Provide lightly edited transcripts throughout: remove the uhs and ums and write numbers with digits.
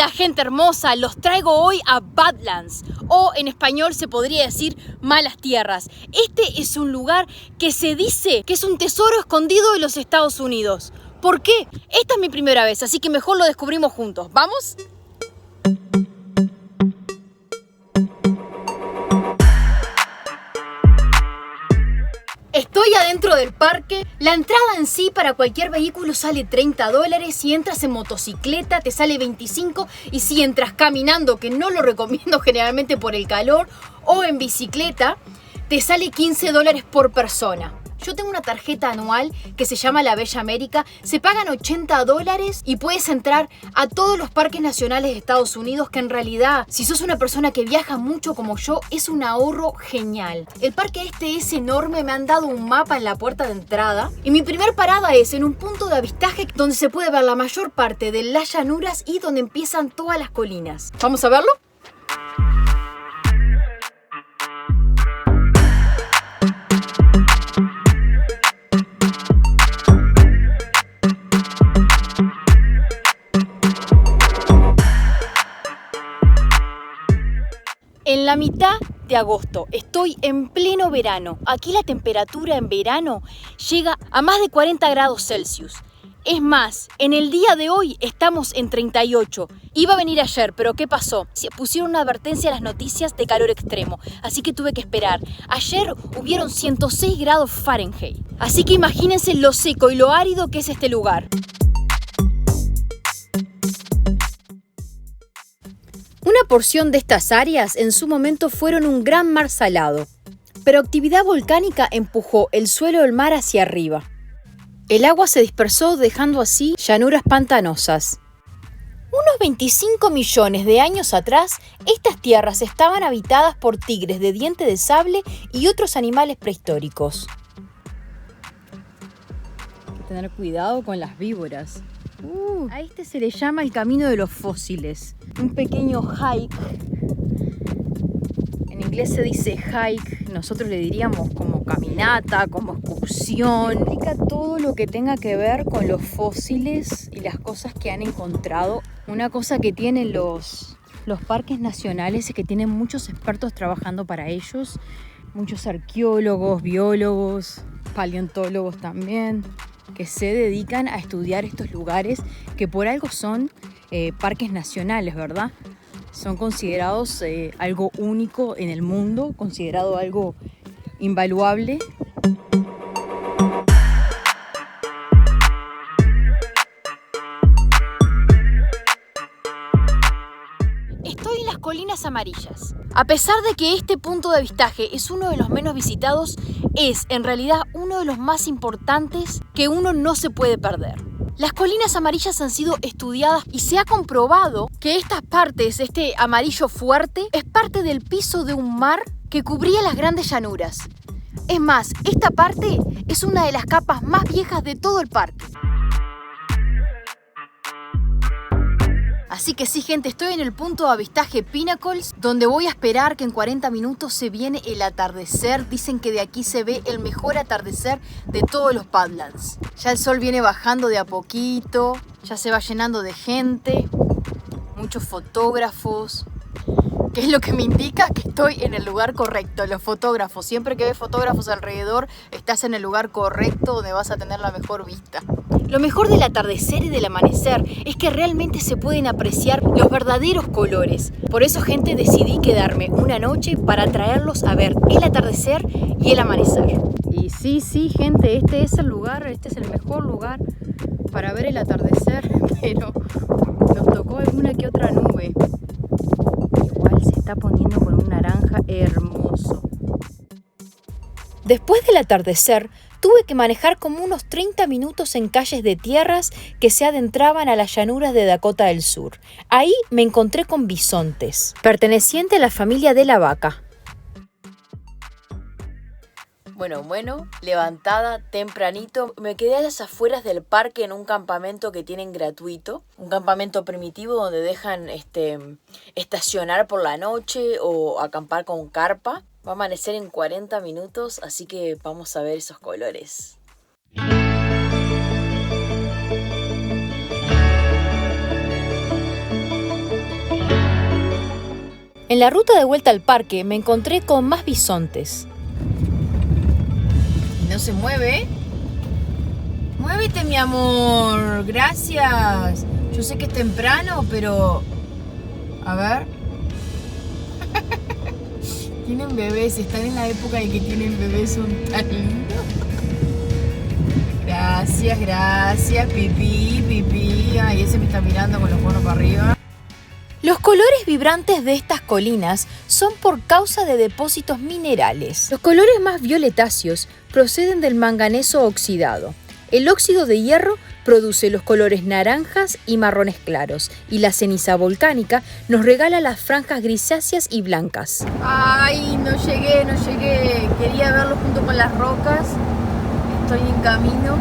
Hola gente hermosa, los traigo hoy a Badlands, o en español se podría decir Malas Tierras. Este es un lugar que se dice que es un tesoro escondido de los Estados Unidos. ¿Por qué? Esta es mi primera vez, así que mejor lo descubrimos juntos. ¿Vamos? Estoy adentro del parque. La entrada en sí para cualquier vehículo sale $30. Si entras en motocicleta te sale 25. Y si entras caminando, que no lo recomiendo generalmente por el calor, o en bicicleta, te sale $15 por persona. Yo tengo una tarjeta anual que se llama La Bella América. Se pagan $80 y puedes entrar a todos los parques nacionales de Estados Unidos, que en realidad, si sos una persona que viaja mucho como yo, es un ahorro genial. El parque este es enorme, me han dado un mapa en la puerta de entrada. Y mi primer parada es en un punto de avistaje donde se puede ver la mayor parte de las llanuras y donde empiezan todas las colinas. ¿Vamos a verlo? En la mitad de agosto, estoy en pleno verano. Aquí la temperatura en verano llega a más de 40 grados Celsius. Es más, en el día de hoy estamos en 38. Iba a venir ayer, pero ¿qué pasó? Se pusieron una advertencia en las noticias de calor extremo, así que tuve que esperar. Ayer hubieron 106 grados Fahrenheit. Así que imagínense lo seco y lo árido que es este lugar. Una porción de estas áreas en su momento fueron un gran mar salado, pero actividad volcánica empujó el suelo del mar hacia arriba. El agua se dispersó dejando así llanuras pantanosas. Unos 25 millones de años atrás, estas tierras estaban habitadas por tigres de diente de sable y otros animales prehistóricos. Hay que tener cuidado con las víboras. A este se le llama el camino de los fósiles. Un pequeño hike. En inglés se dice hike, nosotros le diríamos como caminata, como excursión. Implica todo lo que tenga que ver con los fósiles y las cosas que han encontrado. Una cosa que tienen los parques nacionales es que tienen muchos expertos trabajando para ellos. Muchos arqueólogos, biólogos, paleontólogos también, que se dedican a estudiar estos lugares que por algo son parques nacionales, ¿verdad? Son considerados algo único en el mundo, considerado algo invaluable. Estoy en las Colinas Amarillas. A pesar de que este punto de avistaje es uno de los menos visitados, es en realidad uno de los más importantes que uno no se puede perder. Las Colinas Amarillas han sido estudiadas y se ha comprobado que estas partes, este amarillo fuerte, es parte del piso de un mar que cubría las grandes llanuras. Es más, esta parte es una de las capas más viejas de todo el parque. Así que sí, gente, estoy en el punto de avistaje Pinnacles, donde voy a esperar que en 40 minutos se viene el atardecer. Dicen que de aquí se ve el mejor atardecer de todos los Badlands. Ya el sol viene bajando de a poquito, ya se va llenando de gente, muchos fotógrafos, que es lo que me indica que estoy en el lugar correcto. Los fotógrafos, siempre que ves fotógrafos alrededor, estás en el lugar correcto donde vas a tener la mejor vista. Lo mejor del atardecer y del amanecer es que realmente se pueden apreciar los verdaderos colores. Por eso, gente, decidí quedarme una noche para traerlos a ver el atardecer y el amanecer. Y sí, gente, este es el lugar, este es el mejor lugar para ver el atardecer, pero nos tocó alguna que otra nube. Igual se está poniendo con un naranja hermoso. Después del atardecer, tuve que manejar como unos 30 minutos en calles de tierras que se adentraban a las llanuras de Dakota del Sur. Ahí me encontré con bisontes, perteneciente a la familia de la vaca. Bueno, levantada tempranito, me quedé a las afueras del parque en un campamento que tienen gratuito, un campamento primitivo donde dejan estacionar por la noche o acampar con carpa. Va a amanecer en 40 minutos, así que vamos a ver esos colores. En la ruta de vuelta al parque me encontré con más bisontes. ¿Y no se mueve? Muévete, mi amor. Gracias. Yo sé que es temprano, pero... A ver. Tienen bebés. Están en la época en que tienen bebés. Son tan lindos. Gracias, gracias. Pipí, pipí. Ay, ese me está mirando con los cuernos para arriba. Los colores vibrantes de estas colinas son por causa de depósitos minerales. Los colores más violetáceos proceden del manganeso oxidado. El óxido de hierro produce los colores naranjas y marrones claros, y la ceniza volcánica nos regala las franjas grisáceas y blancas. ¡Ay, no llegué! Quería verlo junto con las rocas. Estoy en camino.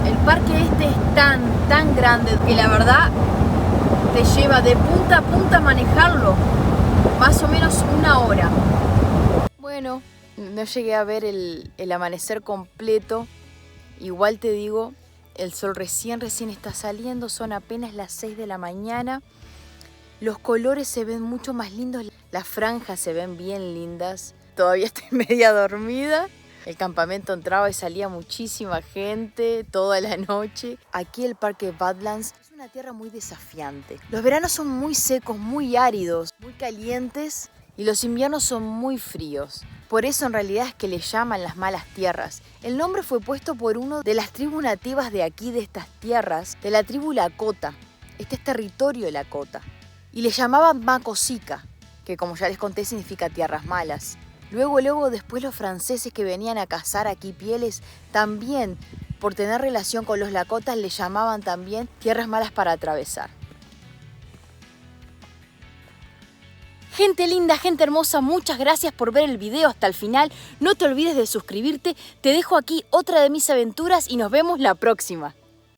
El parque este es tan grande que la verdad te lleva de punta a punta a manejarlo. Más o menos 1 hora. Bueno, no llegué a ver el amanecer completo. Igual te digo, el sol recién está saliendo, son apenas las 6 de la mañana. Los colores se ven mucho más lindos, las franjas se ven bien lindas. Todavía estoy media dormida. El campamento entraba y salía muchísima gente toda la noche. Aquí el Parque Badlands es una tierra muy desafiante. Los veranos son muy secos, muy áridos, muy calientes y los inviernos son muy fríos. Por eso en realidad es que le llaman las malas tierras. El nombre fue puesto por uno de las tribus nativas de aquí, de estas tierras, de la tribu Lakota. Este es territorio Lakota. Y le llamaban Makosika, que como ya les conté significa tierras malas. Luego después los franceses que venían a cazar aquí pieles, también por tener relación con los Lakotas le llamaban también tierras malas para atravesar. Gente linda, gente hermosa, muchas gracias por ver el video hasta el final. No te olvides de suscribirte. Te dejo aquí otra de mis aventuras y nos vemos la próxima.